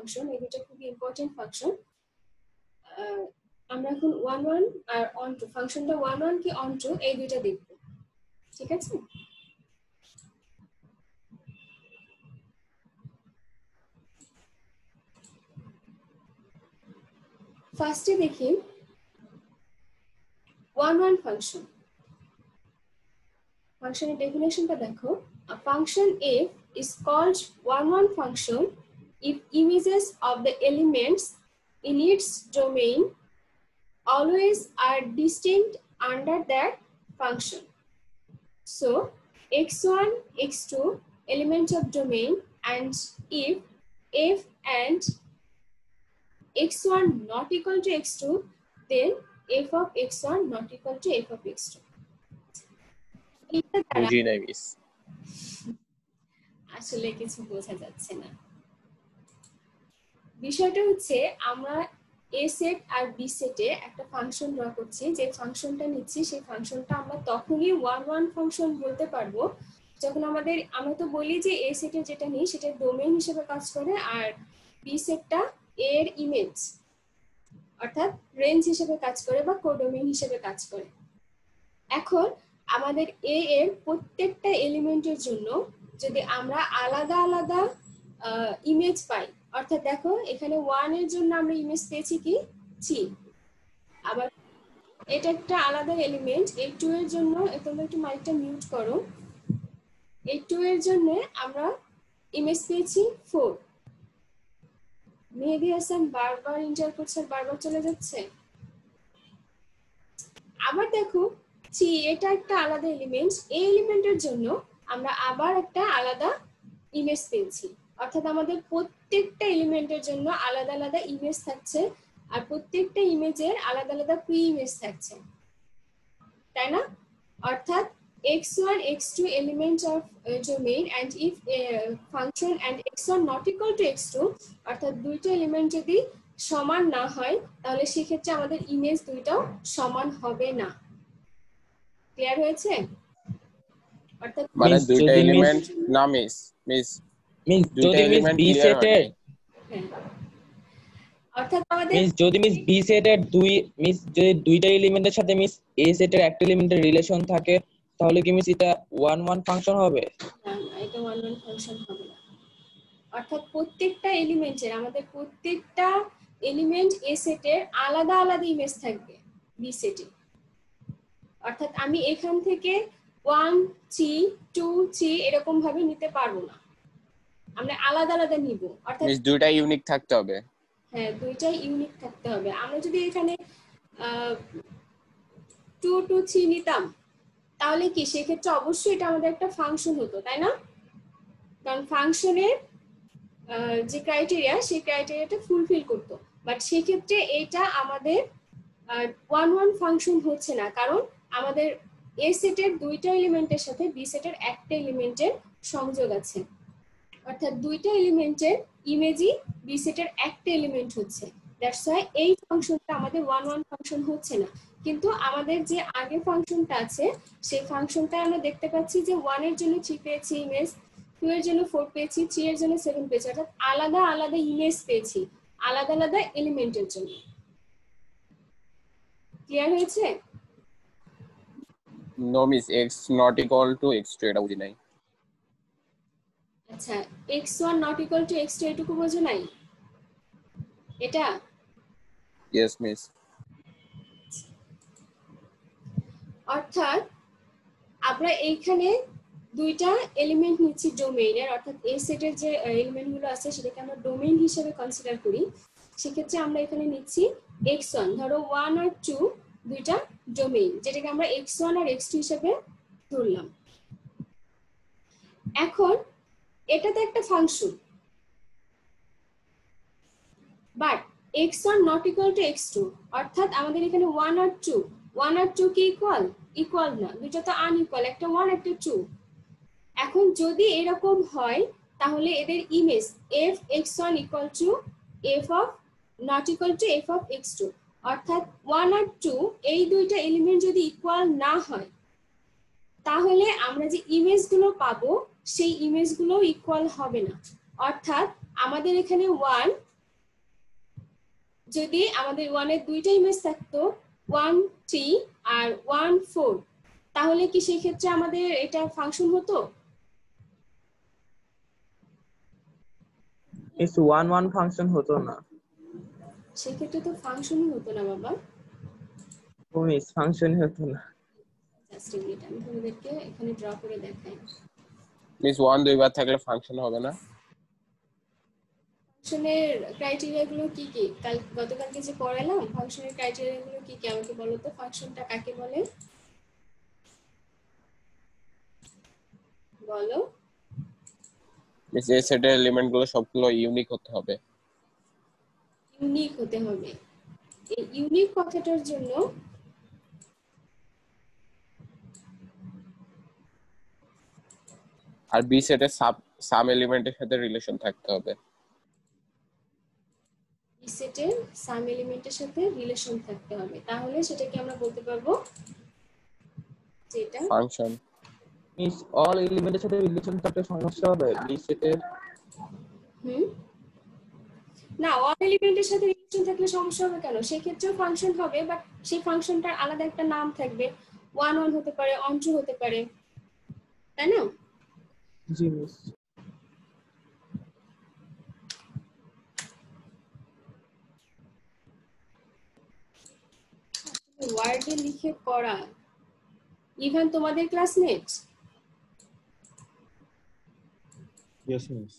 Function, এই দুটো খুব ইম্পর্টেন্ট ফাংশন। আমরা এখন ওয়ান ওয়ান আর অন টু ফাংশনটা ওয়ান ওয়ান কি অন টু এই দুইটা দেখব, ঠিক আছে? ফার্স্টে দেখি ওয়ান ওয়ান ফাংশন। ফাংশনের ডেফিনেশনটা দেখো, a function f is called one-one function if images of the elements in its domain always are distinct under that function. So x1 x2 elements of domain, and if f and x1 not equal to x2, then f of x1 not equal to f of x2. বুঝি নাই miss, আসলে কিছু বোঝা যাচ্ছে না। বিষয়টা হচ্ছে আমরা এ সেট আর বি সেটে একটা ফাংশন ড্র করছি, যে ফাংশনটা নিচ্ছি সেই ফাংশনটা আমরা তখনই ওয়ান ওয়ান ফাংশন বলতে পারবো যখন আমরা তো বলি যে এ সেটে যেটা নিই সেটা ডোমেইন হিসেবে কাজ করে, আর বি সেটটা এর ইমেজ অর্থাৎ রেঞ্জ হিসেবে কাজ করে বা কোডোমেইন হিসেবে কাজ করে। এখন আমাদের এ এর প্রত্যেকটা এলিমেন্টের জন্য যদি আমরা আলাদা আলাদা ইমেজ পাই, অর্থাৎ দেখো এখানে 1 এর জন্য আমরা ইমেজ পেয়েছি কি জি, আবার এটা একটা আলাদা এলিমেন্ট। এই 2 এর জন্য তোমরা একটু মাইকটা মিউট করো। এই 2 এর জন্য আমরা ইমেজ পেয়েছি 4। মেহেদী হাসান বারবার ইন্টার করছে, বারবার চলে যাচ্ছে। আবার দেখো জি, এটা একটা আলাদা এলিমেন্ট, এই এলিমেন্টের জন্য আমরা আবার একটা আলাদা ইমেজ পেয়েছি, অর্থাৎ আমাদের প্রত্যেকটা এলিমেন্টের জন্য আলাদা আলাদা ইমেজ থাকছে, আর প্রত্যেকটা ইমেজের আলাদা আলাদা প্রি ইমেজ থাকছে, তাই না? অর্থাৎ x1 x2 elements of domain, and if function and x1 not equal to x2, অর্থাৎ দুইটা এলিমেন্ট যদি সমান না হয় তাহলে সেক্ষেত্রে আমাদের ইমেজ দুইটাও সমান হবে না। ক্লিয়ার হয়েছে? অর্থাৎ মানে দুইটা এলিমেন্ট না মিস দুইটা এলিমেন্ট বি সেটে, অর্থাৎ আমাদের মিস যদি মিস বি সেটের যদি দুইটা এলিমেন্টের সাথে মিস এ সেটের একটা এলিমেন্টের রিলেশন থাকে তাহলে কি মিস এটা ওয়ান ওয়ান ফাংশন হবে? না, এটা ওয়ান ওয়ান ফাংশন হবে না। অর্থাৎ প্রত্যেকটা এলিমেন্টের আমাদের প্রত্যেকটা এলিমেন্ট এ সেটের আলাদা আলাদা ইমেজ থাকবে বি সেটে। অর্থাৎ আমি এখান থেকে 1 3 2 3 এরকম ভাবে নিতে পারবো না, আমরা আলাদা আলাদা নিব। অর্থাৎ মিস দুইটা ইউনিক থাকতে হবে। হ্যাঁ, দুইটাই ইউনিক থাকতে হবে। আমরা যদি এখানে 2 2 3 নিতাম তাহলে কি সেক্ষেত্রে অবশ্যই এটা আমাদের একটা ফাংশন হতো, তাই না? কারণ ফাংশনের যে ক্রাইটেরিয়া সেই ক্রাইটেরিয়াটা ফুলফিল করতো, বাট সেক্ষেত্রে এটা আমাদের ওয়ান ওয়ান ফাংশন হচ্ছে না, কারণ আমাদের এ সেটের দুইটা এলিমেন্টের সাথে বি সেটের একটা এলিমেন্টের সংযোগ আছে, অর্থাৎ দুইটা এলিমেন্টের ইমেজই বি সেটের একটা এলিমেন্ট হচ্ছে। দ্যাটস ওয়াই এই ফাংশনটা আমাদের ওয়ান ওয়ান ফাংশন হচ্ছে না। কিন্তু আমাদের যে আগে ফাংশনটা আছে সেই ফাংশনটা আমরা দেখতে পাচ্ছি যে 1 এর জন্য 3 পেয়েছি ইমেজ, 2 এর জন্য 4 পেয়েছি, 3 এর জন্য 7 পেয়েছি, অর্থাৎ আলাদা আলাদা ইমেজ পেয়েছি আলাদা আলাদা এলিমেন্টের জন্য। ক্লিয়ার হয়েছে? No miss x not equal to x2 এটা বুঝি নাই। আচ্ছা, x1 not equal to x2 এটুকু বোঝো নাই? এটা ইয়েস মিস। অর্থাৎ আমরা এইখানে দুইটা এলিমেন্ট নিচ্ছি ডোমেইনের, অর্থাৎ এই সেটের যে এলিমেন্টগুলো আছে সেটাকে আমরা ডোমেইন হিসেবে কনসিডার করি। সেক্ষেত্রে আমরা এখানে নিচ্ছি x1, ধরো 1 আর 2 দুইটা ডোমেইন, যেটাকে আমরা x1 আর x2 হিসেবে ধরলাম। এখন এটা তো একটা function, but x1 not equal to x2, অর্থাৎ আমাদের এখানে 1 আর 2 কি ইকুয়াল না, দুটো তো আনইকুয়াল, একটা 1 একটা 2। এখন যদি এরকম হয় তাহলে এদের image f x1 equal to f of not equal to f of x2, অর্থাৎ 1 আর 2 এই দুইটা এলিমেন্ট যদি ইকুয়াল না হয় তাহলে আমরা যে ইমেজগুলো পাবো সেই ইমেজগুলো ইকুয়াল হবে না। অর্থাৎ আমাদের এখানে 1 যদি আমাদের 1 এর দুইটা ইমেজ থাকতো 1 3 আর 1 4, তাহলে কি সেই ক্ষেত্রে আমাদের এটা ফাংশন হতো? মিস 1 1 ফাংশন হতো না। সেই ক্ষেত্রে তো ফাংশনই হতো না বাবা। ও মিস ফাংশনই হতো না। জাস্ট এ মিনিট, আমি তোমাদেরকে এখানে ড্র করে দেখাই। মিস 1 দুইবার থাকলে ফাংশন হবে না? ফাংশনের ক্রাইটেরিয়া গুলো কি কি? গতকালকে যে পড়ালাম ফাংশনের ক্রাইটেরিয়া গুলো কি কি আমাকে বলো তো। ফাংশনটা কাকে বলে বলো? মিস এই সেটের এলিমেন্ট গুলো সবগুলো ইউনিক হতে হবে। ইউনিক হতে হবে। এই ইউনিক কথাটার জন্য আর বি সেটের সাম এলিমেন্টের সাথে রিলেশন থাকতে হবে। বি সেটের সাম এলিমেন্টের সাথে রিলেশন থাকতে হবে, তাহলে সেটাকে আমরা বলতে পারবো যেটা ফাংশন। মিস অল এলিমেন্টের সাথে রিলেশন থাকলে সমস্যা হবে বি সেটের? না, অল এলিমেন্টের সাথে রিলেশন থাকলে সমস্যা হবে কেন? সেই ক্ষেত্রেও ফাংশন হবে, বাট সেই ফাংশনটার আলাদা একটা নাম থাকবে। 1 1 হতে পারে, 1 2 হতে পারে, তাই না? জি মিস। ওয়ার্ডে লিখে করা। ইভান তোমাদের ক্লাসমেট? Yes, miss.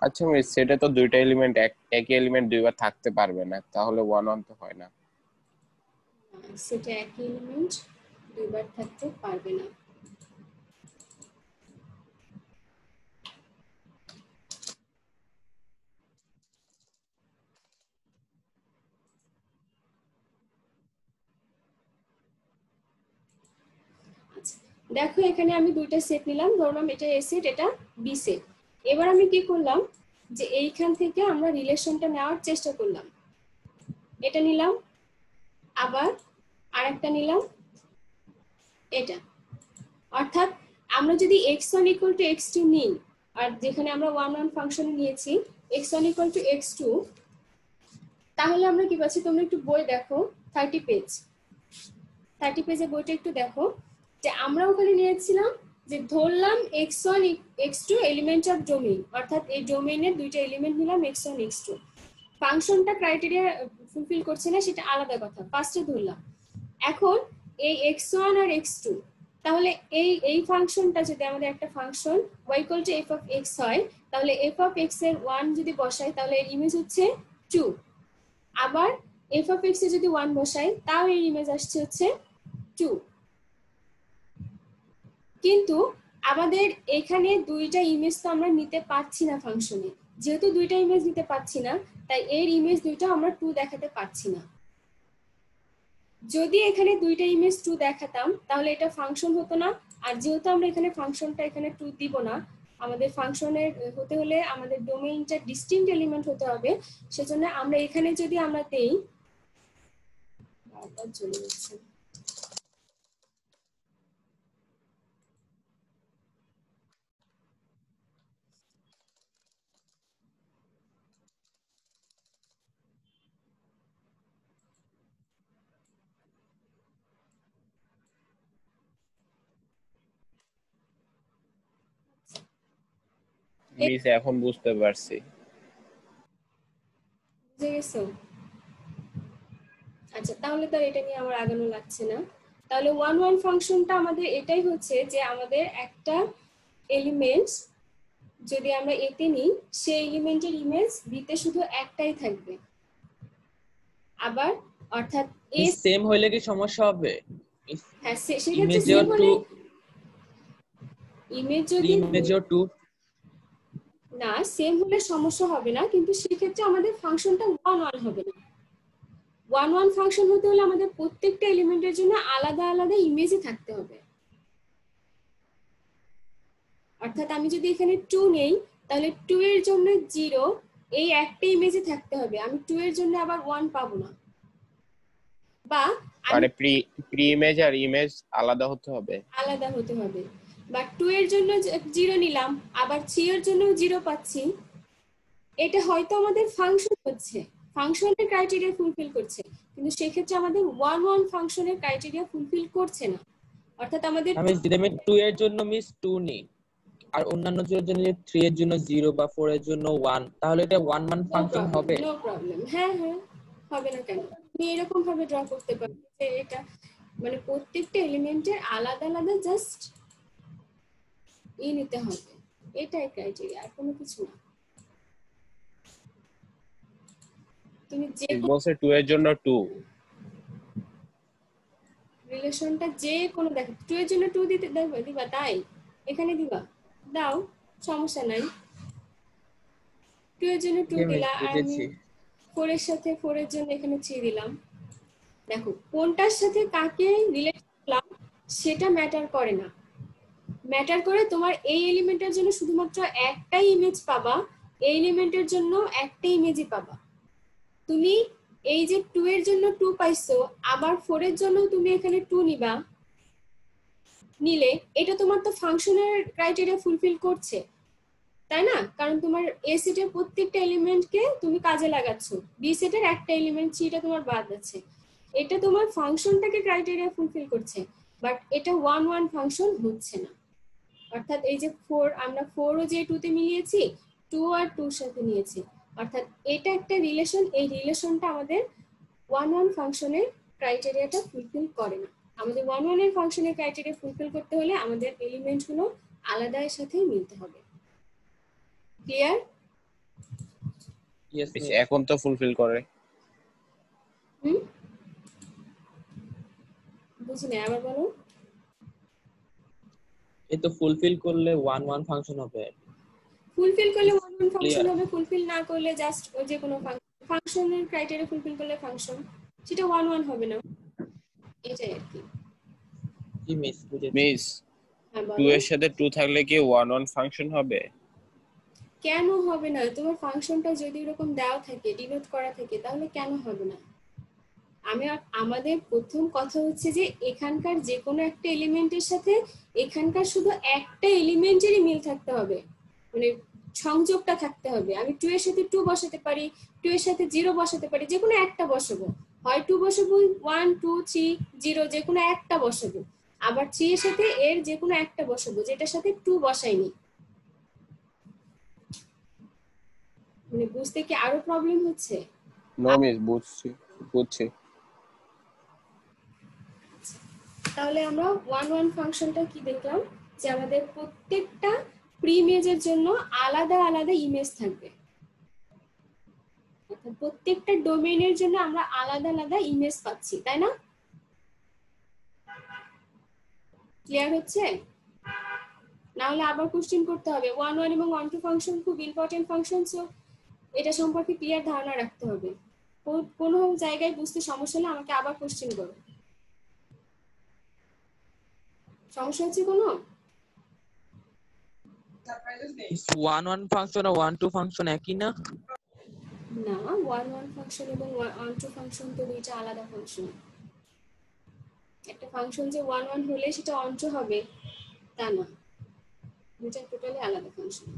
আচ্ছা মিস সেটা তো দুইটা এলিমেন্ট একই এলিমেন্ট দুইবার থাকতে পারবে না, তাহলে 1 1 তো হয় না। সেটা একই এলিমেন্ট দুইবার থাকতে পারবে না। আচ্ছা, দেখো এখানে আমি দুইটা সেট নিলাম, ধরলাম এটা এ সেট, এটা বি সেট। এবার আমি কি করলাম, যে এইখান থেকে আমরা রিলেশনটা নেওয়ার চেষ্টা করলাম। এটা নিলাম, আবার আরেকটা নিলাম, এটা। অর্থাৎ আমরা যদি x1 = x2 নিই, আর যেখানে আমরা 1 1 ফাংশন নিয়েছি x1 = x2, তাহলে আমরা কি পাচ্ছি? তোমরা একটু বই দেখো, 30 পেজ, 30 পেজে বইটা একটু দেখো, যে আমরা ওখানে নিয়েছিলাম যে ধরলাম x1 x2 element of domain, অর্থাৎ এই ডোমেইনের দুইটা এলিমেন্ট নিলাম x1 x2। ফাংশনটা ক্রাইটেরিয়া ফুলফিল করছে না সেটা আলাদা কথা, ফার্স্টে ধরলাম। এখন এই x1 আর x2, তাহলে এই ফাংশনটা যদি আমাদের একটা function y = f of x হয়, তাহলে f of x এর 1 যদি বসাই তাহলে এর ইমেজ হচ্ছে 2। আবার f of x এ যদি 1 বসাই তাও এর ইমেজ আসছে হচ্ছে 2। কিন্তু আমাদের এখানে দুইটা ইমেজ তো আমরা নিতে পারছি না ফাংশনে। যেহেতু দুইটা ইমেজ নিতে পারছি না, তাই এর ইমেজ দুইটা আমরা 2 দেখাতে পারছি না। যদি এখানে দুইটা ইমেজ 2 দেখাতাম তাহলে এটা ফাংশন হতো না। আর যেহেতু আমরা এখানে ফাংশনটা এখানে 2 দিব না, আমাদের ফাংশনের হতে হলে আমাদের ডোমেইনটা ডিস্টিংক্ট এলিমেন্ট হতে হবে, সেজন্য আমরা এখানে যদি আমরা দেই, বারবার চলে যাচ্ছে, মিস এখন বুঝতে পারছি। বুঝে গেছো? আচ্ছা, তাহলে তো এটা নিয়ে আমার আগানো লাগছে না। তাহলে 1 1 ফাংশনটা আমাদের এটাই হচ্ছে যে আমাদের একটা এলিমেন্ট যদি আমরা এতে নিই, সেই এলিমেন্টের ইমেজ বিতে শুধু একটাই থাকবে। আবার অর্থাৎ এ সেম হইলে কি সমস্যা হবে? হ্যাঁ, সেক্ষেত্রে সেম হলে ইমেজ যদি না সেম হলে সমস্যা হবে না, কিন্তু সেক্ষেত্রে আমাদের ফাংশনটা 1 1 হবে না। 1 1 ফাংশন হতে হলে আমাদের প্রত্যেকটা এলিমেন্টের জন্য আলাদা আলাদা ইমেজই থাকতে হবে। অর্থাৎ আমি যদি এখানে 2 নেই, তাহলে 2 এর জন্য 0 এই একটা ইমেজে থাকতে হবে, আমি 2 এর জন্য আবার 1 পাবো না। বা মানে প্রি ইমেজ আর ইমেজ আলাদা হতে হবে। আলাদা হতে হবে। বা 2 এর জন্য 0 নিলাম, আবার 3 এর জন্য 0 পাচ্ছি, এটা হয়তো আমাদের ফাংশন হচ্ছে, ফাংশনের ক্রাইটেরিয়া ফুলফিল করছে, কিন্তু সেক্ষেত্রে আমাদের 1 ফাংশনের ক্রাইটেরিয়া ফুলফিল করছে না। অর্থাৎ আমাদের আমি যদি আমি 2 এর জন্য মিস 2 নিই আর অন্যান্য জন্য 3 এর জন্য 0 বা 4 এর জন্য 1, তাহলে এটা 1 ফাংশন হবে? নো প্রবলেম, হ্যাঁ হ্যাঁ, হবে না কেন? তুমি এরকম ভাবে ড্র করতে পারো যে এটা মানে প্রত্যেকটা এলিমেন্টের আলাদা আলাদা জাস্ট নিতে হবে, এটাই ক্রাইটেরিয়া, আর কোনো কিছু না। তুমি যে বলছে 2 এর জন্য 2, রিলেশনটা যে কোনো দেখো 2 এর জন্য 2 দিতে দিবা, তাই এখানে দিবা, দাও, সমস্যা নাই। 2 এর জন্য 2 দিলা, আর আমি 4 এর সাথে 4 এর জন্য এখানে 3 দিলাম। দেখো কোনটার সাথে কাকে রিলেট করলাম সেটা ম্যাটার করে না, ম্যাটার করে তোমার এই এলিমেন্টের জন্য শুধুমাত্র একটাই ইমেজ পাবা, এই এলিমেন্টের জন্য একটা ইমেজই পাবা। তুমি এই যে 2 এর জন্য 2 পাইছো, আবার 4 এর জন্য তুমি এখানে 2 নিবা, নিলে এটা তোমার তো ফাংশনের ক্রাইটেরিয়া ফুলফিল করছে, তাই না? কারণ তোমার এ সেটের প্রত্যেকটা এলিমেন্টকে তুমি কাজে লাগাচ্ছ, বি সেটের একটা এলিমেন্ট সিটা তোমার বাদ আছে, এটা তোমার ফাংশনটাকে ক্রাইটেরিয়া ফুলফিল করছে, বাট এটা 1 ফাংশন হচ্ছে না। অর্থাৎ এই যে 4, আমরা 4 ও যে 2 তে মিলিয়েছি, 2 আর 2 এর সাথে নিয়েছি, অর্থাৎ এটা একটা রিলেশন, এই রিলেশনটা আমাদের 1 ফাংশনের ক্রাইটেরিয়াটা ফুলফিল করে না। আমাদের 1 এর ফাংশনের ক্রাইটেরিয়া ফুলফিল করতে হলে আমাদের এলিমেন্টগুলো আলাদা এর সাথে মিলতে হবে। ক্লিয়ার? Yes miss. এখন তো ফুলফিল করে। বুঝিনি, আবার বলো। এই তো ফুলফিল করলে 1 ফাংশন হবে। ফুলফিল করলে 1 ফাংশন Clear. হবে, ফুলফিল না করলে জাস্ট ওই যে কোনো ফাংশনের ক্রাইটেরিয়া ফুলফিল করলে ফাংশন, সেটা 1 হবে না, এটাই আর কি। জি মিস, বুঝেছি। মিস হ্যাঁ 2 বলো। এর সাথে 2 থাকলে কি 1 ফাংশন হবে? কেন হবে না? তোমার ফাংশনটা যদি এরকম দেওয়া থাকে, ডিনোট করা থাকে, তাহলে কেন হবে না? আমাদের প্রথম কথা হচ্ছে যে এখানকার যে কোনো একটা এলিমেন্টের সাথে এখানকার শুধু একটা এলিমেন্টেরই মিল থাকতে হবে, মানে সংযোগটা থাকতে হবে। আমি 2 এর সাথে 2 বসাতে পারি, 2 এর সাথে 0 বসাতে পারি, যে কোনো একটা বসাবো, হয় 2 বসাবো, 1 2 3 0, যে কোনো একটা বসাবো, আবার 3 এর সাথে এর যে কোনো একটা বসাবো যেটার সাথে 2 বসাইনি। মানে বুঝতে কি আরো প্রবলেম হচ্ছে? নো মিস, বুঝছি। তাহলে আমরা 1 ফাংশনটা কি দেখলাম, যে আমাদের প্রত্যেকটা প্রি ইমেজের জন্য আলাদা আলাদা ইমেজ থাকবে, অর্থাৎ প্রত্যেকটা ডোমেইনের জন্য আমরা আলাদা আলাদা ইমেজ পাচ্ছি, তাই না? ক্লিয়ার হচ্ছে? না হলে আবার কোশ্চেন করতে হবে। 1 এবং 1 ফাংশন খুব ইম্পর্টেন্ট ফাংশন, সো এটা সম্পর্কে ক্লিয়ার ধারণা রাখতে হবে। কোনো জায়গায় বুঝতে সমস্যা হলে আমাকে আবার কোশ্চেন করো। সমস্যা হচ্ছে কোনো? 1 ফাংশন আর 1 ফাংশন একই না? না, 1 ফাংশন এবং 1 ফাংশন তো দুইটা আলাদা ফাংশন। একটা ফাংশন যে 1 হলে সেটা অন্ট হবে তা না, দুইটা টোটালি আলাদা ফাংশন।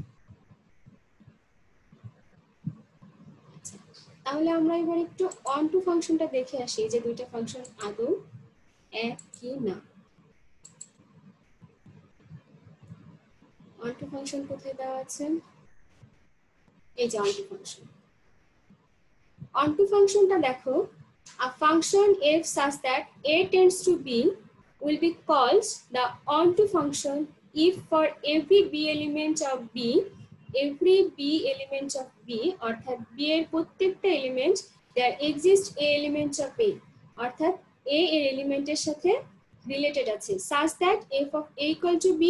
তাহলে আমরা এবার একটু অন্ট ফাংশনটা দেখে আসি যে দুইটা ফাংশন আদৌ এক কি না। অন্ট ফাংশন কোথায় দেওয়া আছে? এই যে অন্ট ফাংশন। অন্ট ফাংশনটা দেখো, a function f such that a tends to b will be called the onto function if for every b element of b অর্থাৎ b এর প্রত্যেকটা element there exists a element of a, অর্থাৎ a এর এলিমেন্টের সাথে related আছে, such that f of a equal to b,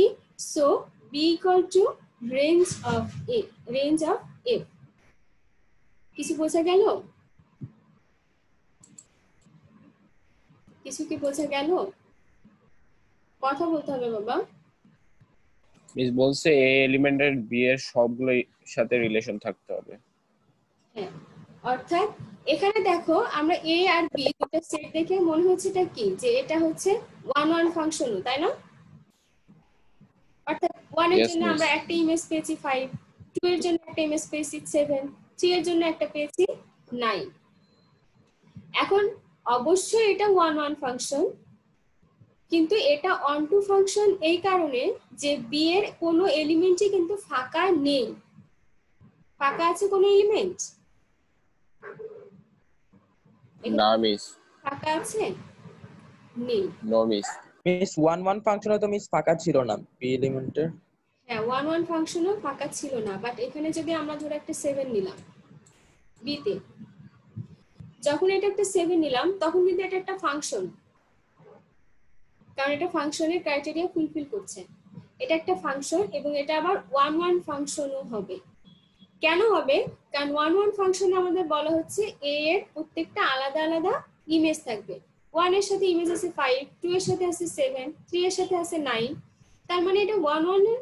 so b equal to range of f। কিছু বোঝা গেল? কিছু কি বোঝা গেল? কথা বলতে হবে বাবা। মিস বলছে এ এলিমেন্টের বি এর সবগুলোর সাথে রিলেশন থাকতে হবে। হ্যাঁ, অর্থাৎ এখানে দেখো আমরা এ আর বি দুটো সেট দেখে মনে হচ্ছে এটা কি, যে এটা হচ্ছে 1 1 ফাংশন, তাই না? অর্থাৎ 1 এর Yes, জন্য miss. আমরা একটা ইমেজ পেয়েছি 5, 2 এর জন্য একটা ইমেজ পেয়েছি 7, 3 এর জন্য একটা পেয়েছি 9। এখন অবশ্যই এটা 1 1 ফাংশন, কিন্তু এটা অন টু ফাংশন এই কারণে যে বি এর কোনো এলিমেন্টই কিন্তু ফাঁকা নেই। ফাঁকা আছে কোনো এলিমেন্ট? না মিস, ফাঁকা আছে? নেই। No miss. মিস 1 1 ফাংশনে তো মিস ফাঁকা ছিল না বি এলিমেন্টের। হ্যাঁ 1 1 ফাংশনও ফাঁকা ছিল না, বাট এখানে যদি আমরা ধরে একটা 7 নিলাম বি তে, যখন এটা একটা 7 নিলাম তখন কিন্তু এটা একটা ফাংশন, কারণ এটা ফাংশনের ক্রাইটেরিয়া ফুলফিল করছে। এটা একটা ফাংশন এবং এটা আবার 1 1 ফাংশনও হবে। কেন হবে? কারণ 1 1 ফাংশনে আমাদের বলা হচ্ছে এ এর প্রত্যেকটা আলাদা আলাদা ইমেজ থাকবে। 1 এর সাথে ইমেজ আছে 5, 2 এর সাথে আছে 7, 3 এর সাথে আছে 9। তার মানে এটা 1 1 এর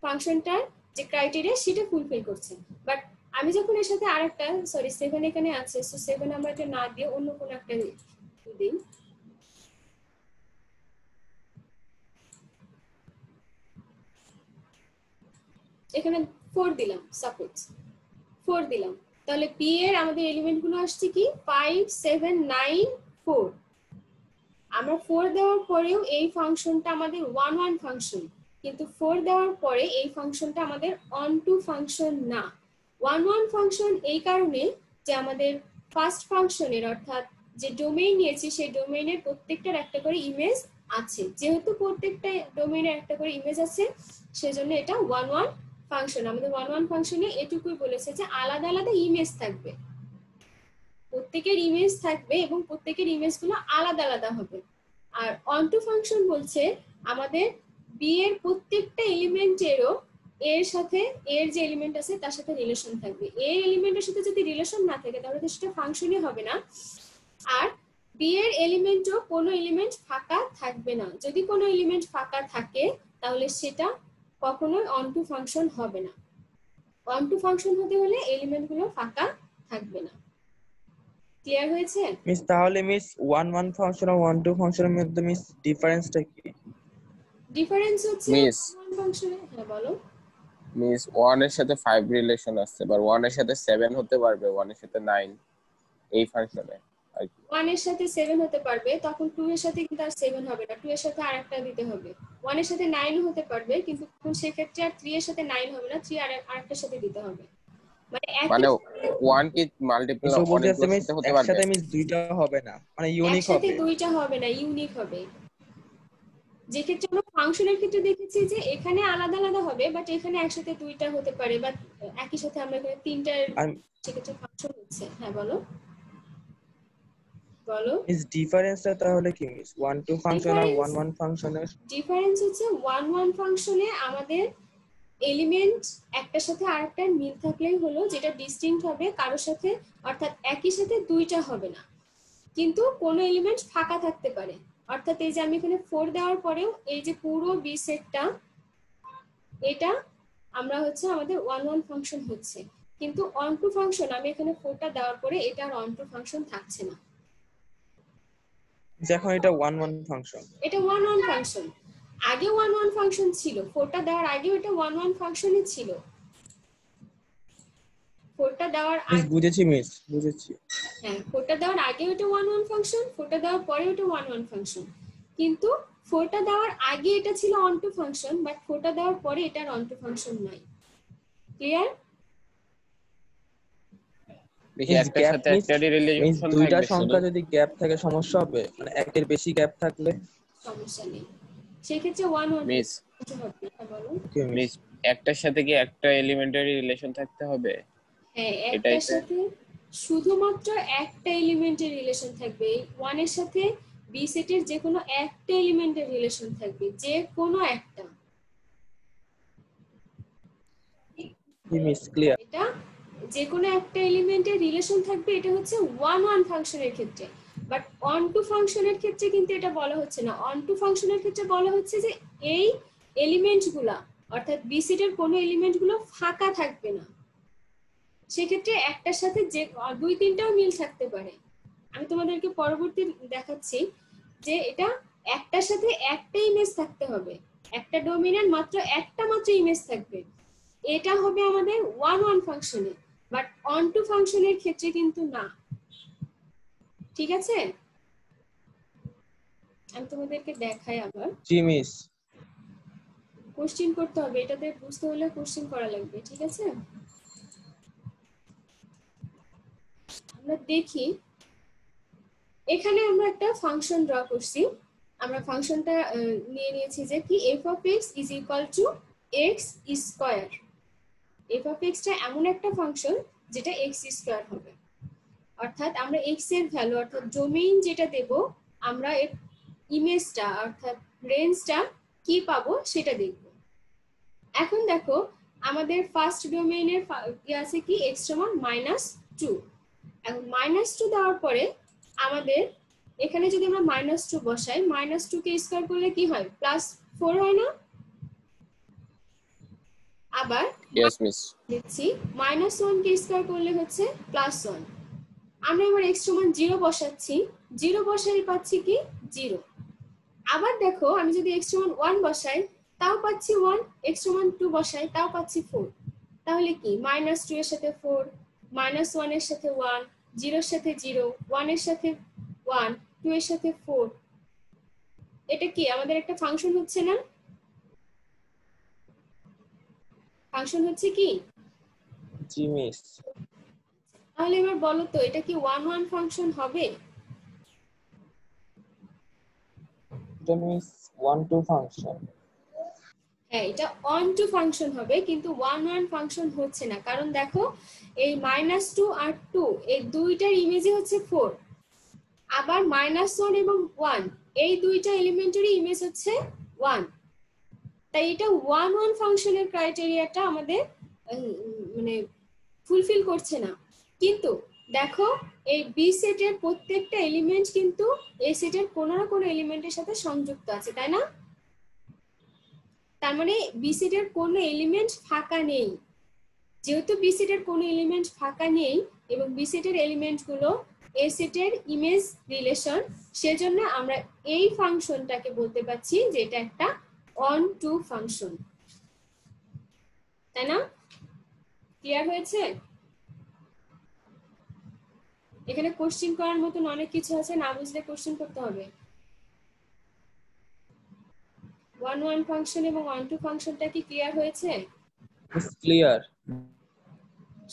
ফাংশনটার যে ক্রাইটেরিয়া সেটা ফুলফিল করছে। বাট আমি যখন এর সাথে আরেকটা 7 এখানে আছে, সো 7 আমরা এটা না দিয়ে অন্য কোনো একটা দিই। এখানে 4 দিলাম, সাপোজ 4 দিলাম, তাহলে পি এর আমাদের এলিমেন্ট গুলো আসছে কি 5 7 9 4। আমরা 4 দেওয়ার পরেও এই ফাংশনটা আমাদের 1 1 ফাংশন, কিন্তু 4 দেওয়ার পরে এই ফাংশনটা আমাদের অন টু ফাংশন না। 1 1 ফাংশন এই কারণে যে আমাদের ফার্স্ট ফাংশনের অর্থাৎ যে ডোমেইন নিয়েছি সেই ডোমেইনের প্রত্যেকটার একটা করে ইমেজ আছে। যেহেতু প্রত্যেকটা ডোমেইনের একটা করে ইমেজ আছে, সেজন্য এটা 1 1 ফাংশন। আমাদের 1 1 ফাংশনে এটুকুই বলেছে যে আলাদা আলাদা ইমেজ থাকবে, প্রত্যেকের ইমেজ থাকবে এবং প্রত্যেকের ইমেজগুলো আলাদা আলাদা হবে। আর অন টু ফাংশন বলছে আমাদের বি এর প্রত্যেকটা এলিমেন্টেরও এর সাথে এর যে এলিমেন্ট আছে তার সাথে রিলেশন থাকবে। এর এলিমেন্টের সাথে যদি রিলেশন না থাকে তাহলে তো সেটা ফাংশনই হবে না। আর বি এর এলিমেন্টও কোনো এলিমেন্ট ফাঁকা থাকবে না। যদি কোনো এলিমেন্ট ফাঁকা থাকে তাহলে সেটা কখনোই অন টু ফাংশন হবে না। অন টু ফাংশন হতে হলে এলিমেন্টগুলো ফাঁকা থাকবে না। ক্লিয়ার হয়েছে? মিস তাহলে মিস 1 1 ফাংশন আর 1 2 ফাংশনের মধ্যে মিস ডিফারেন্সটা কি? ডিফারেন্স হচ্ছে মিস, 1 ফাংশনে, হ্যাঁ বলো। মিস 1 এর সাথে 5 রিলেশন আসছে, বা 1 এর সাথে 7 হতে পারবে, 1 এর সাথে 9 এই ফাংশনে আর কি। 1 এর সাথে 7 হতে পারবে, তখন 2 এর সাথে কিন্তু আর 7 হবে না, 2 এর সাথে আরেকটা দিতে হবে। 1 এর সাথে 9 হতে পারবে, কিন্তু সেক্ষেত্রে আর 3 এর সাথে 9 হবে না, 3 আরেকটার সাথে দিতে হবে। মানে মানে 1 কি মাল্টিপল এসব বলতে অনেকগুলোর মিস সাথে হতে পারবে? একসাথে মিস দুইটা হবে না, মানে ইউনিক একসাথে হবে। দুইটা হবে না, ইউনিক হবে। যে ক্ষেত্রে আমরা ফাংশনের ক্ষেত্রে দেখেছি যে এখানে আলাদা আলাদা হবে, বাট এখানে একসাথে দুইটা হতে পারে, বা একই সাথে আমরা এখানে তিনটার আর সেক্ষেত্রে ফাংশন হচ্ছে। হ্যাঁ বলো বলো। মিস ডিফারেন্সটা তাহলে কি মিস 1 2 ফাংশন আর 1 1 ফাংশনের? ডিফারেন্স হচ্ছে 1 1 ফাংশনে আমাদের এলিমেন্ট একটার সাথে আরেকটার মিল থাকলেই হলো, যেটা ডিস্টিংক্ট হবে কারোর সাথে, অর্থাৎ একই সাথে দুইটা হবে না। কিন্তু কোনো এলিমেন্ট ফাঁকা থাকতে পারে, অর্থাৎ এই যে আমি এখানে 4 দেওয়ার পরেও এই যে পুরো বি সেটটা, এটা আমরা হচ্ছে আমাদের 1 1 ফাংশন হচ্ছে। কিন্তু অন টু ফাংশন আমি এখানে 4টা দেওয়ার পরে এটা আর অন টু ফাংশন থাকছে না, এখন এটা 1 1 ফাংশন। এটা 1 1 ফাংশন। আগে 1 1 ফাংশন ছিল, 4টা দেওয়ার আগেও এটা 1 1 ফাংশনই ছিল। 4টা দেওয়ার মিস আগে, বুঝেছি মিস, বুঝেছি। হ্যাঁ 4টা দেওয়ার আগেও এটা 1 1 ফাংশন, 4টা দেওয়ার পরে এটা 1 1 ফাংশন। কিন্তু 4টা দেওয়ার আগে এটা ছিল অন টু ফাংশন, বাট 4টা দেওয়ার পরে এটা অন টু ফাংশন নাই। ক্লিয়ার? দেখি মিস একটার গ্যাপ সাথে মিস একটারই মিস রিলেশন দুইটা থাকবে শুধু। সংখ্যা যদি গ্যাপ থাকে সমস্যা হবে, মানে একের বেশি গ্যাপ থাকলে? সমস্যা নেই, সেক্ষেত্রে 1 1 মিস, হবে। হ্যাঁ বলো। ওকে মিস। মিস একটার সাথে কি একটা এলিমেন্টারি রিলেশন থাকতে হবে? হ্যাঁ এটাই একটার তো। সাথে শুধুমাত্র একটা এলিমেন্টের রিলেশন থাকবে। 1 এর সাথে বি সেটের যে কোনো একটা এলিমেন্টের রিলেশন থাকবে, যে কোনো একটা। Miss clear. এটা যে কোনো একটা এলিমেন্টের রিলেশন থাকবে, এটা হচ্ছে 1 1 ফাংশনের ক্ষেত্রে। বাট অন টু ফাংশনের ক্ষেত্রে কিন্তু এটা বলা হচ্ছে না। অন টু ফাংশনের ক্ষেত্রে বলা হচ্ছে যে এই এলিমেন্টগুলা, অর্থাৎ বি সেটের কোনো এলিমেন্টগুলো ফাঁকা থাকবে না। সেক্ষেত্রে একটার সাথে যে দুই তিনটাও মিল থাকতে পারে। আমি তোমাদেরকে পরবর্তী দেখাচ্ছি যে এটা একটার সাথে একটা ইমেজ থাকতে হবে, একটা ডোমিনের মাত্র একটা মাত্র ইমেজ থাকবে, এটা হবে আমাদের ওয়ান ওয়ান ফাংশনে, বাট অন টু ফাংশনের ক্ষেত্রে কিন্তু না। ঠিক আছে, আমি তোমাদেরকে দেখাই আবার। জি মিস। কোশ্চেন করতে হবে, এটাতে বুঝতে হলে কোশ্চেন করা লাগবে। ঠিক আছে, আমরা দেখি এখানে আমরা একটা ফাংশন ড্র করছি। আমরা ফাংশনটা নিয়ে নিয়েছি যে কি f of x is equal to x square. f of x টা এমন একটা ফাংশন যেটা x স্কয়ার হবে, অর্থাৎ আমরা x এর ভ্যালু অর্থাৎ ডোমেইন যেটা দেব আমরা এর ইমেজটা অর্থাৎ রেঞ্জটা কি পাবো সেটা দেখব। এখন দেখো আমাদের ফার্স্ট ডোমেইনের কি আছে কি x সমান -2। এখন -2 দেওয়ার পরে আমাদের এখানে যদি আমরা -2 বসাই, -2 কে স্কয়ার করলে কি হয় +4 হয় না? আবার ইয়েস মিস। লিখছি -1 কে স্কয়ার করলে হচ্ছে +1। আমরা এবার x সমান 0 বসাচ্ছি, 0 বসাই পাচ্ছি কি 0। আবার দেখো আমি যদি x সমান 1 বসাই তাও পাচ্ছি 1, x সমান 2 বসাই তাও পাচ্ছি 4। তাহলে কি -2 এর সাথে 4, -1 এর সাথে 1, 0 এর সাথে 0, 1 এর সাথে 1, 2 এর সাথে 4, এটা কি আমাদের একটা ফাংশন হচ্ছে না? ফাংশন হচ্ছে কি? জি মিস। তাহলে এবার বলো তো এটা কি ওয়ান ওয়ান ফাংশন হবে? এটা মিস 1 2 ফাংশন। হ্যাঁ, এটা অন টু ফাংশন হবে, কিন্তু ওয়ান ওয়ান ফাংশন হচ্ছে না। কারণ দেখো এই -2 আর 2 এই দুইটার ইমেজই হচ্ছে 4, আবার -1 এবং 1 এই দুইটা এলিমেন্টারি ইমেজ হচ্ছে 1। তাই এটা ওয়ান ওয়ান ফাংশনের ক্রাইটেরিয়াটা আমাদের মানে ফুলফিল করছে না। কিন্তু দেখো এই বি সেটের প্রত্যেকটা এলিমেন্ট কিন্তু এই সেটের কোনো না কোনো এলিমেন্টের সাথে সংযুক্ত আছে, তাই না? তার মানে বি সেটের কোনো এলিমেন্ট ফাঁকা নেই। যেহেতু বি সেটের কোনো এলিমেন্ট ফাঁকা নেই এবং বি সেটের এলিমেন্ট গুলো এ সেটের ইমেজ রিলেশন, সেজন্য আমরা এই ফাংশনটাকে বলতে পারছি যে এটা একটা অন টু ফাংশন, তাই না? ক্লিয়ার হয়েছে? এখানে কোশ্চেন করার মতন অনেক কিছু আছে, না বুঝলে কোশ্চেন করতে হবে। ওয়ান ওয়ান ফাংশন এবং ওয়ান টু ফাংশনটা কি ক্লিয়ার হয়েছে? Miss clear.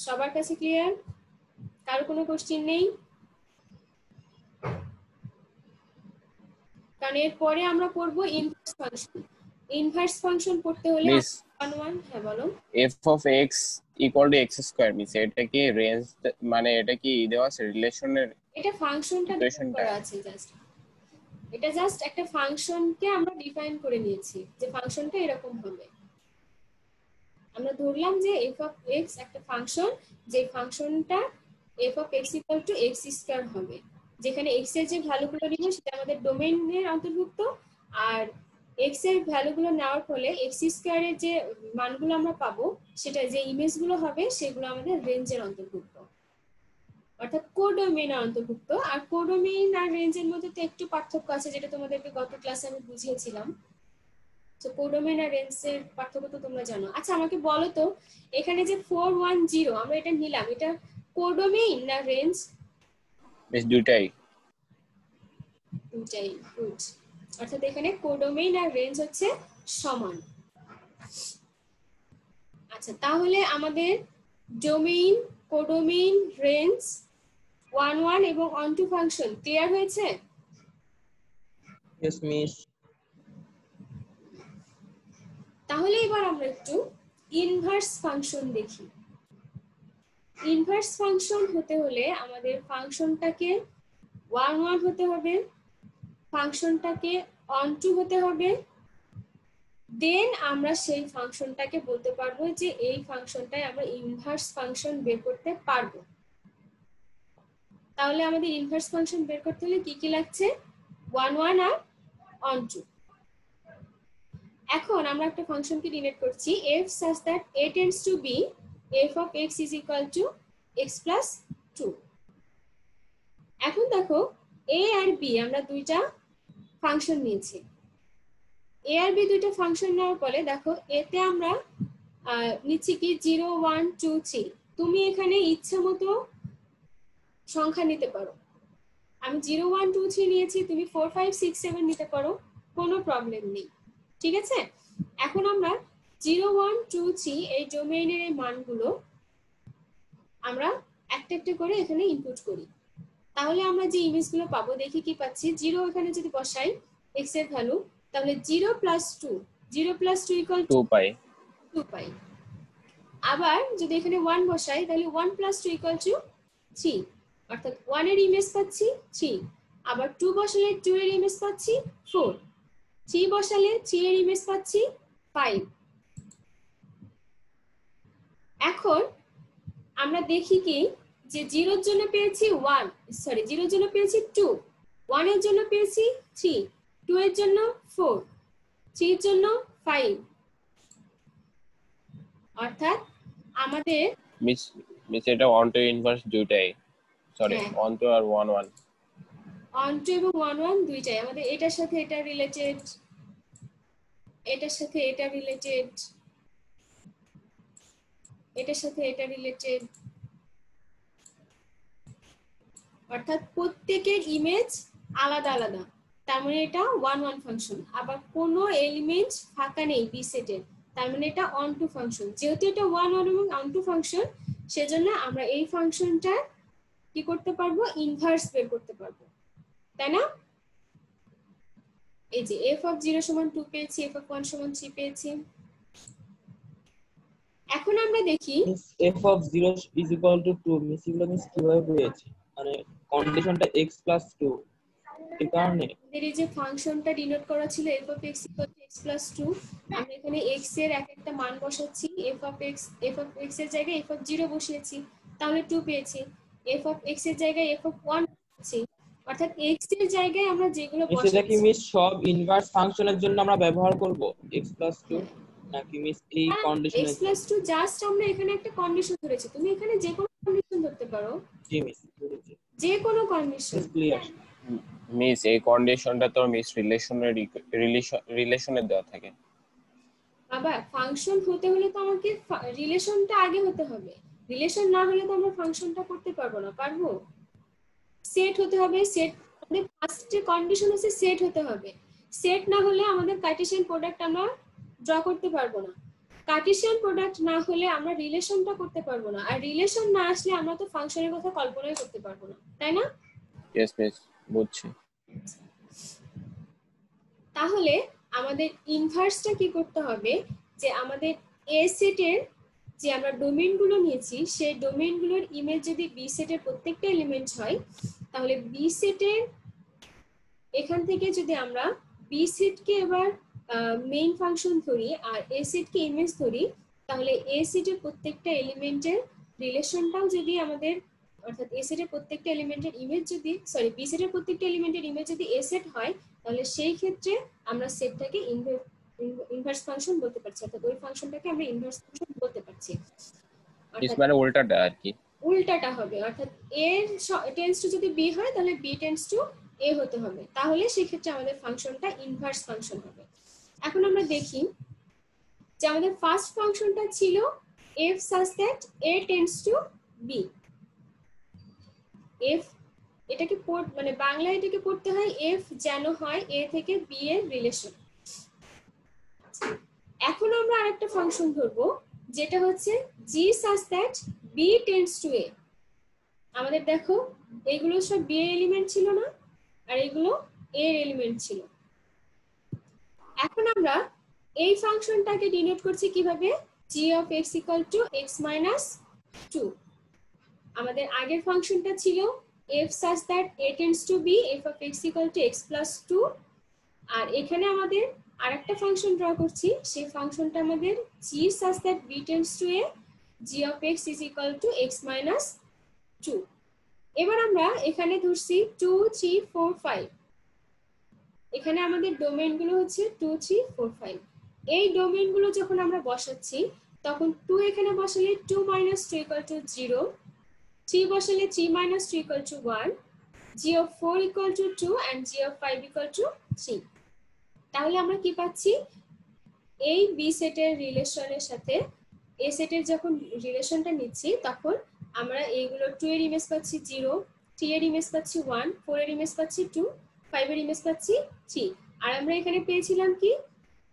সবার কাছে ক্লিয়ার? কারো কোনো কোশ্চেন নেই? কারণ এরপরে আমরা পড়বো ইনভার্স ফাংশন। ইনভার্স ফাংশন পড়তে হলে মিস ওয়ান ওয়ান, হ্যাঁ বলো। f of x equal to x square miss এটা কি রেঞ্জ, মানে এটা কি দেওয়া আছে রিলেশনের? এটা ফাংশনটা ডিফাইন ইকুয়েশনটা করা আছে জাস্ট, এটা জাস্ট একটা ফাংশনকে আমরা ডিফাইন করে নিয়েছি যে ফাংশনটা এরকম হবে। আমরা ধরলাম যে f of x একটা ফাংশন, যে ফাংশনটা f of x equal to x square হবে, যেখানে x এর যে ভ্যালুগুলো নিব সেটা আমাদের ডোমেইনের অন্তর্ভুক্ত, আর x এর ভ্যালুগুলো নেওয়ার ফলে x স্কয়ারের যে মানগুলো আমরা পাবো সেটা যে ইমেজগুলো হবে সেগুলো আমাদের রেঞ্জের অন্তর্ভুক্ত, অর্থাৎ কোডোমেইনের অন্তর্ভুক্ত। আর কোডোমেইন আর রেঞ্জের মধ্যে তো একটু পার্থক্য আছে, যেটা তোমাদেরকে গত ক্লাসে আমি বুঝিয়েছিলাম। তো কোডোমেইন আর রেঞ্জের পার্থক্য তো তোমরা জানো। আচ্ছা আমাকে বলো তো এখানে যে 410 আমরা এটা নিলাম, এটা কোডোমেইন না রেঞ্জ? মিস দুইটাই। দুটাই, গুড। অর্থাৎ এখানে কোডোমেইন আর রেঞ্জ হচ্ছে সমান। আচ্ছা তাহলে আমাদের domain, codomain, range, one one এবং অন টু ফাংশন ক্লিয়ার হয়েছে? Yes miss. তাহলে এবার আমরা একটু ইনভার্স ফাংশন দেখি। ইনভার্স ফাংশন হতে হলে আমাদের ফাংশনটাকে ওয়ান ওয়ান হতে হবে, ফাংশনটাকে অন টু হতে হবে, দেন আমরা সেই ফাংশনটাকে বলতে পারবো যে এই ফাংশনটাই আমরা ইনভার্স ফাংশন বের করতে পারবো। তাহলে আমাদের ইনভার্স ফাংশন বের করতে হলে কি কি লাগছে? ওয়ান ওয়ান আর অন টু। এখন আমরা একটা ফাংশনকে ডিনোট করছি f such that a tends to b f of x is equal to x plus 2। এখন দেখো a আর b আমরা দুইটা ফাংশন নিয়েছি। a আর b দুইটা ফাংশন নেওয়ার পরে দেখো এতে আমরা নিচ্ছি কি 0 1 2 3। তুমি এখানে ইচ্ছা মতো সংখ্যা নিতে পারো। আমি 0 1 2 3 নিয়েছি, তুমি 4 5 6 7 নিতে পারো, কোনো প্রবলেম নেই। ঠিক আছে, এখন আমরা 0 1 2 3 এই ডোমেইনের এই মানগুলো আমরা একটা একটা করে এখানে ইনপুট করি। তাহলে আমরা যে ইমেজগুলো পাবো, দেখি কি পাচ্ছি। 0 এখানে যদি বসাই x এর ভ্যালু, তাহলে 0 প্লাস 2 0 প্লাস 2 ইকুয়াল 2 পাই। আবার যদি এখানে 1 বসাই তাহলে 1 প্লাস 2 ইকুয়াল টু 3, অর্থাৎ 1 এর ইমেজ পাচ্ছি 3। আবার 2 বসালে 2 এর ইমেজ পাচ্ছি 4, 3 বসালে 3 এর ইমেজ পাচ্ছি 5। এখন আমরা দেখি কি যে 0 এর জন্য পেয়েছি 1, সরি 0 এর জন্য পেয়েছি 2, 1 এর জন্য পেয়েছি 3, 2 এর জন্য 4, 3 এর জন্য 5। অর্থাৎ আমাদের মিস এটা 1 টু ইনভার্স দুইটাই, সরি 1 টু আর 1 1 1 2 এবং 1 1 দুইটাই আমাদের এটার সাথে এটা রিলেটেড, এটার সাথে এটা রিলেটেড, এটার সাথে এটা রিলেটেড। অর্থাৎ প্রত্যেকের ইমেজ আলাদা আলাদা, তার মানে এটা 1 1 ফাংশন। আবার কোনো এলিমেন্ট ফাঁকা নেই বি সেটের, তার মানে এটা অন টু ফাংশন। যেহেতু এটা 1 1 এবং অন টু ফাংশন, সেজন্য আমরা এই ফাংশনটা কি করতে পারবো, ইনভার্স বের করতে পারবো, তাই না? এই যে f of 0 সমান 2 পেয়েছি, f of 1 সমান 3 পেয়েছি। এখন আমরা দেখি f of 0 is equal to 2 miss এগুলো মিস কিভাবে পেয়েছি, মানে কন্ডিশনটা x plus 2 এই কারণে আমাদের এই যে ফাংশনটা ডিনোট করা ছিল f of x equal to x plus 2, আমরা এখানে x এর এক একটা মান বসাচ্ছি। f of x এর জায়গায় f of 0 বসিয়েছি, তাহলে 2 পেয়েছি। f of x এর জায়গায় f of 1 বসাচ্ছি, অর্থাৎ x এর জায়গায় আমরা যেগুলো মিস এটা কি বসাচ্ছি মিস সব ইনভার্স ফাংশনের জন্য আমরা ব্যবহার করব x plus 2 নাকি মিস এই x কন্ডিশনের plus 2 জাস্ট আমরা এখানে একটা কন্ডিশন ধরেছি। তুমি এখানে যে কোনো কন্ডিশন ধরতে পারো, জি মিস বুঝেছি, যে কোনো কন্ডিশন। ক্লিয়ার। মিস এই কন্ডিশনটা তো মিস রিলেশনে দেওয়া থাকে। আবার ফাংশন হতে হলে তো আমাকে রিলেশনটা আগে হতে হবে, রিলেশন না হলে তো আমরা ফাংশনটা করতে পারবো না। পারবো? সেট হতে হবে, সেট আমাদের ফার্স্টে কন্ডিশন আছে সেট হতে হবে। সেট না হলে আমাদের কার্টেসিয়ান প্রোডাক্ট আমরা ড্র করতে পারবো না। কার্টেসিয়ান প্রোডাক্ট না হলে আমরা রিলেশনটা করতে পারবো না, আর রিলেশন না আসলে আমরা তো ফাংশনের কথা কল্পনাই করতে পারবো না, তাই না? ইয়েস মিস, বুঝছি। তাহলে আমাদের ইনভার্সটা কি করতে হবে, যে আমাদের এ সেটের যে আমরা ডোমেইনগুলো নিয়েছি, সেই ডোমেইনগুলোর ইমেজ যদি বি সেটের প্রত্যেকটা এলিমেন্ট হয়, তাহলে বি সেটের এখান থেকে যদি আমরা বি সেটকে এবার মেইন ফাংশন ধরি আর এ সেটকে ইমেজ ধরি, তাহলে এ সেটের প্রত্যেকটা এলিমেন্টের রিলেশনটাও যদি আমাদের, অর্থাৎ এ সেটের প্রত্যেকটা এলিমেন্টের ইমেজ যদি, সরি বি সেটের প্রত্যেকটা এলিমেন্টের ইমেজ যদি এ সেট হয়, তাহলে সেই ক্ষেত্রে আমরা সেটটাকে ইনভার্স ফাংশন বলতে পারছি, অর্থাৎ ওই ফাংশনটাকে আমরা ইনভার্স ফাংশন বলতে পারছি। ইস মানে উল্টাটা আর কি, উল্টাটা হবে, অর্থাৎ a টেন্স টু যদি b হয় তাহলে b টেন্স টু a হতে হবে, তাহলে সেই ক্ষেত্রে আমাদের ফাংশনটা ইনভার্স ফাংশন হবে। এখন আমরা দেখি যে আমাদের ফার্স্ট ফাংশনটা ছিল f such that a tends to b। f এটাকে মানে বাংলায় এটাকে পড়তে হয় f যেন হয় a থেকে b এর রিলেশন। এখন আমরা আরেকটা ফাংশন ধরবো যেটা হচ্ছে g such that b tends to a। আমাদের দেখো এইগুলো সব b এর এলিমেন্ট ছিল না, আর এগুলো a এর এলিমেন্ট ছিল। এখন আমরা এই ফাংশনটাকে ডিনোট করছি কিভাবে, g of x equal to x minus 2। আমাদের আগের ফাংশনটা ছিল f such that a tends to b, f of x equal to x plus 2। আর এখানে আমাদের আরেকটা ফাংশন ড্র করছি, সেই ফাংশনটা আমাদের g such that b tends to a, g of x is equal to x minus 2। এবার আমরা এখানে ধরছি 2 3 4 5। এখানে আমাদের ডোমেইন গুলো হচ্ছে 2 3 4 5। এই ডোমেইন গুলো যখন আমরা বসাচ্ছি, তখন 2 এখানে বসালে 2 - 2 = 0, 3 বসালে 3 minus 2 equal to 1, g of 4 equal to 2 and g of 5 equal to 3. তাহলে আমরা কি পাচ্ছি, এই বি সেটের রিলেশনের সাথে এ সেটের যখন রিলেশনটা নিচ্ছি তখন আমরা এইগুলো 2 এর ইমেজ পাচ্ছি 0, 3 এর ইমেজ পাচ্ছি 1, 4 এর ইমেজ পাচ্ছি 2, 5 এর ইমেজ পাচ্ছি 3। আর আমরা এখানে পেয়েছিলাম কি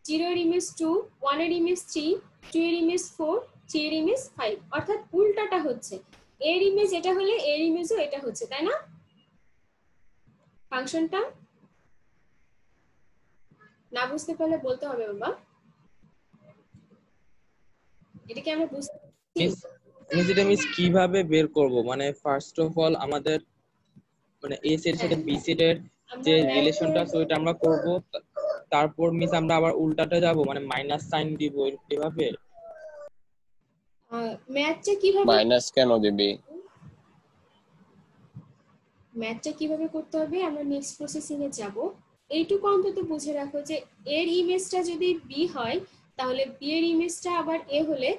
0 এর ইমেজ 2, 1 এর ইমেজ 3, 2 এর ইমেজ 4, 3 এর ইমেজ 5, অর্থাৎ উল্টাটা হচ্ছে, এর ইমেজ এটা হলে এর ইমেজও এটা হচ্ছে, তাই না? ফাংশনটা না বুঝতে পারলে বলতে হবে বাবা, এটা কি আমরা বুঝতে মিস এটা কিভাবে বের করব? মানে ফার্স্ট অফ অল আমাদের মানে এ সেটের সাথে বি সেটের যে রিলেশনটা আছে ওইটা আমরা করব, তারপর মিস আমরা আবার উল্টাটা যাব, মানে মাইনাস সাইন দিব এভাবে। ম্যাথটা কিভাবে মাইনাস কেন দিবি? ম্যাথটা কিভাবে করতে হবে আমরা নেক্সট প্রসেসিং এ যাব। এইটুকু অন্তত বুঝে রাখো যে এর ইমেজটা যদি বি হয় তাহলে বি এর ইমেজটা আবার এ হলে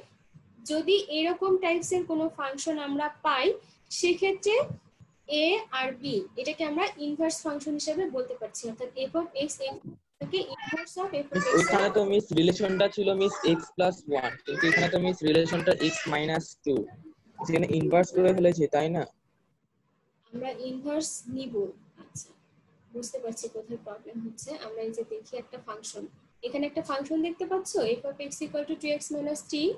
যদি এরকম টাইপসের কোনো ফাংশন আমরা পাই সেক্ষেত্রে এ আর বি এটাকে আমরা ইনভার্স ফাংশন হিসেবে বলতে পারছি, অর্থাৎ f of x এটাকে inverse of f of x। ওইখানে তো মিস রিলেশনটা ছিল মিস x plus 1, কিন্তু এখানে তো মিস রিলেশনটা x minus 2, সেখানে ইনভার্স করে ফেলেছি তাই না? আমরা ইনভার্স নিব। আচ্ছা বুঝতে পারছি কোথায় প্রবলেম হচ্ছে। আমরা এই যে দেখি একটা ফাংশন, এখানে একটা ফাংশন দেখতে পাচ্ছো f of x equal to 2x minus 3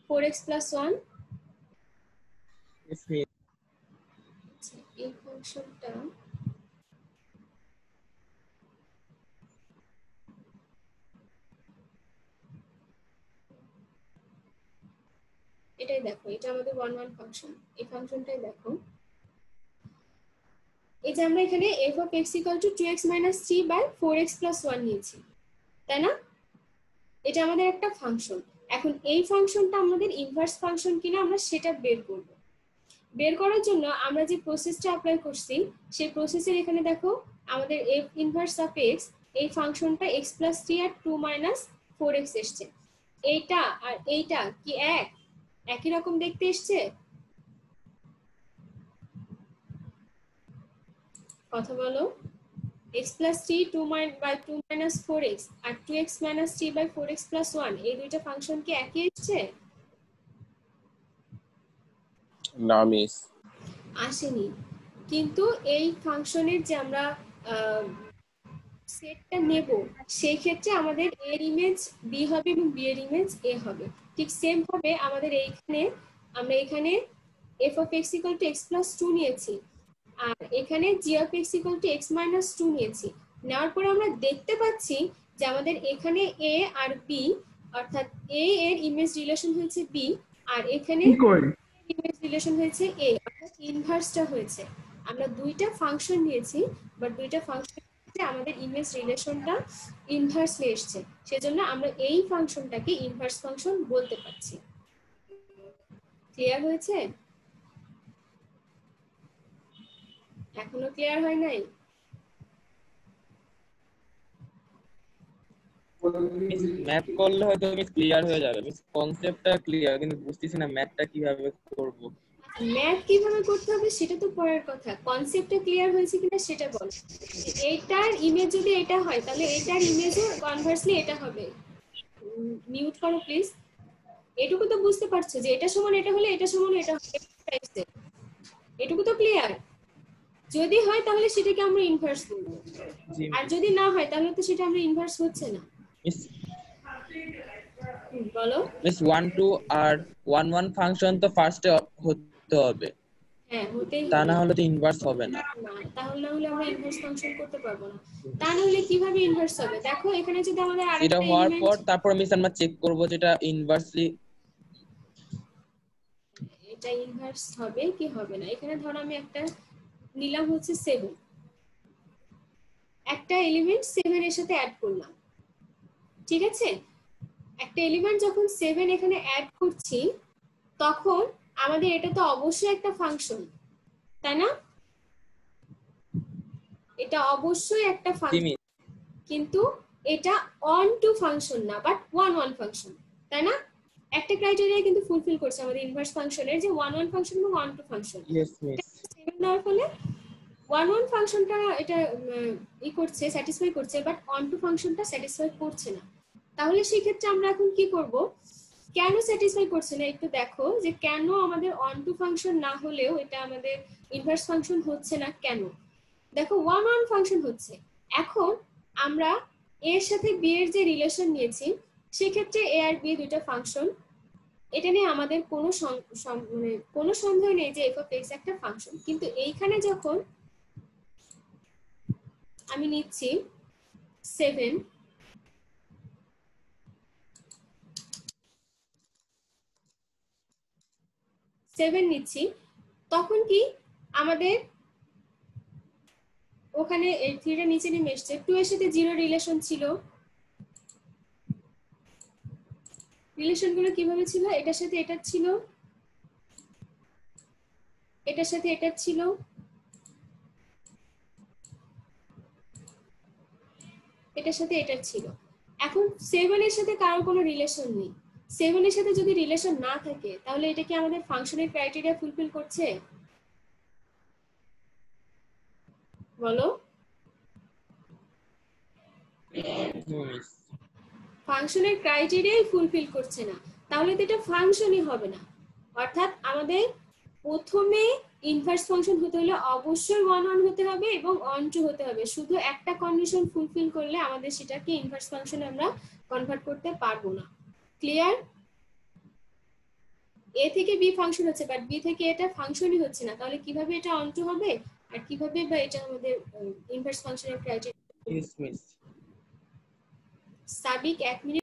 4x plus 1। আচ্ছা এই ফাংশনটা এটাই দেখো, এটা আমাদের 1 1 ফাংশন, এই ফাংশনটাই দেখো। এই যে আমরা এখানে f of x equal to 2x minus 3 by 4x plus 1 নিয়েছি, তাই না? এটা আমাদের একটা ফাংশন। এখন এই ফাংশনটা আমাদের ইনভার্স ফাংশন কিনা আমরা সেটা বের করব। বের করার জন্য আমরা যে প্রসেসটা অ্যাপ্লাই করছি সেই প্রসেসের এখানে দেখো আমাদের f ইনভার্স অফ x, এই ফাংশনটা x plus 3 আর 2 minus 4x এসছে। এইটা আর এইটা কি একই রকম দেখতে এসছে? কথা বলো। x plus 3 2 by 2 minus 4x R 2x minus 3 by 4x plus 1 এই দুইটা ফাংশন কি একই এসছে? না মিস আসেনি। কিন্তু এই ফাংশনের যে আমরা সেটটা নেব সেই ক্ষেত্রে আমাদের এর ইমেজ বি হবে এবং বি এর ইমেজ এ হবে। ঠিক সেম ভাবে আমাদের এইখানে আমরা এখানে f of x equal to x plus 2 নিয়েছি আর এখানে g of x equal to x minus 2 নিয়েছি। নেওয়ার পরে আমরা দেখতে পাচ্ছি যে আমাদের এখানে a আর b অর্থাৎ a এর ইমেজ রিলেশন হয়েছে b আর এখানে ইমেজ রিলেশন হয়েছে a, অর্থাৎ ইনভার্সটা হয়েছে। আমরা দুইটা ফাংশন নিয়েছি বাট দুইটা ফাংশন আমাদের ইমেজ রিলেশনটা ইনভার্সলি এসেছে, সেজন্য আমরা এই ফাংশনটাকে ইনভার্স ফাংশন বলতে পারছি। ক্লিয়ার হয়েছে? এখনো ক্লিয়ার হয় নাই? ম্যাথ করলে হয়তো মিস ক্লিয়ার হয়ে যাবে, মিস কনসেপ্টটা ক্লিয়ার, কিন্তু বুঝতেছি না ম্যাথটা কিভাবে করব। ম্যাথ কিভাবে করতে হবে সেটা তো পরের কথা, কনসেপ্টটা ক্লিয়ার হয়েছে কিনা সেটা বল। এইটার ইমেজ যদি এটা হয় তাহলে এটার ইমেজও কনভার্সলি এটা হবে। মিউট করো প্লিজ। এটুকু তো বুঝতে পারছো যে এটা সমান এটা হলে এটা সমান এটা হবে, এটুকু তো ক্লিয়ার? যদি হয় তাহলে সেটাকে আমরা ইনভার্স বলবো, আর যদি না হয় তাহলে তো সেটা আমরা ইনভার্স হচ্ছে না। মিস বলো। মিস 1 2 আর 1 1 ফাংশন তো ফার্স্টে হতে হবে, হ্যাঁ হতেই তা হবে, না হলে তো ইনভার্স হবে না। না তাহলে না হলে আমরা ইনভার্স ফাংশন করতে পারবো না। তা না হলে কিভাবে ইনভার্স হবে? দেখো এখানে যদি আমাদের এটা আরেকটা হওয়ার পর এলিমেন্ট, তারপর মিস আমরা চেক করব যেটা ইনভার্সলি এটা ইনভার্স হবে কি হবে না। এখানে ধরো আমি একটা নিলাম হচ্ছে 7, একটা এলিমেন্ট 7 এর সাথে অ্যাড করলাম, ঠিক আছে? একটা এলিমেন্ট যখন 7 এখানে অ্যাড করছি তখন আমাদের এটা তো অবশ্যই একটা ফাংশন, তাই না? এটা অবশ্যই একটা ফাংশন, কিন্তু এটা অন টু ফাংশন না বাট 1 1 ফাংশন, তাই না? একটা ক্রাইটেরিয়া কিন্তু ফুলফিল করছে আমাদের ইনভার্স ফাংশনের, যে 1 1 ফাংশন এবং 1 2 ফাংশন। Yes miss. 7 দেওয়ার ফলে 1 1 ফাংশনটা এটা ই করছে, স্যাটিসফাই করছে, বাট 1 2 ফাংশনটা স্যাটিসফাই করছে না। তাহলে সেই ক্ষেত্রে আমরা এখন কি করব, কেন স্যাটিসফাই করছে না একটু দেখো, যে কেন আমাদের 1 2 ফাংশন না হলেও এটা আমাদের ইনভার্স ফাংশন হচ্ছে না কেন। দেখো 1 1 ফাংশন হচ্ছে, এখন আমরা এর সাথে বি এর যে রিলেশন নিয়েছি সেক্ষেত্রে এ আর বি দুইটা ফাংশন, এটা নিয়ে আমাদের কোনো সন্দেহ নেই যে এফ অফ এক্স একটা ফাংশন। কিন্তু এইখানে যখন আমি নিচ্ছি 7 নিচ্ছি, তখন কি আমাদের ওখানে 3টা নিচে নেমে এসছে, 2 এর সাথে 0 রিলেশন ছিল। রিলেশনগুলো কিভাবে ছিল, এটার সাথে এটা ছিল, এটার সাথে এটা ছিল, এটার সাথে এটা ছিল। এখন 7 এর সাথে কারোর কোনো রিলেশন নেই। 7 এর সাথে যদি রিলেশন না থাকে তাহলে এটা কি আমাদের ফাংশনের ক্রাইটেরিয়া ফুলফিল করছে? বলো। ফাংশনের ক্রাইটেরিয়াই ফুলফিল করছে না, তাহলে তো এটা ফাংশনই হবে না। অর্থাৎ আমাদের প্রথমে ইনভার্স ফাংশন হতে হলে অবশ্যই 1 1 হতে হবে এবং 1 2 হতে হবে। শুধু একটা কন্ডিশন ফুলফিল করলে আমাদের সেটাকে ইনভার্স ফাংশনে আমরা কনভার্ট করতে পারবো না। ক্লিয়ার? এ থেকে বি ফাংশন হচ্ছে, বাট বি থেকে এটা ফাংশনই হচ্ছে না, তাহলে কিভাবে এটা 1 2 হবে আর কিভাবে বা এটা আমাদের ইনভার্স ফাংশনের criteria? Yes miss. Sabik 1 minute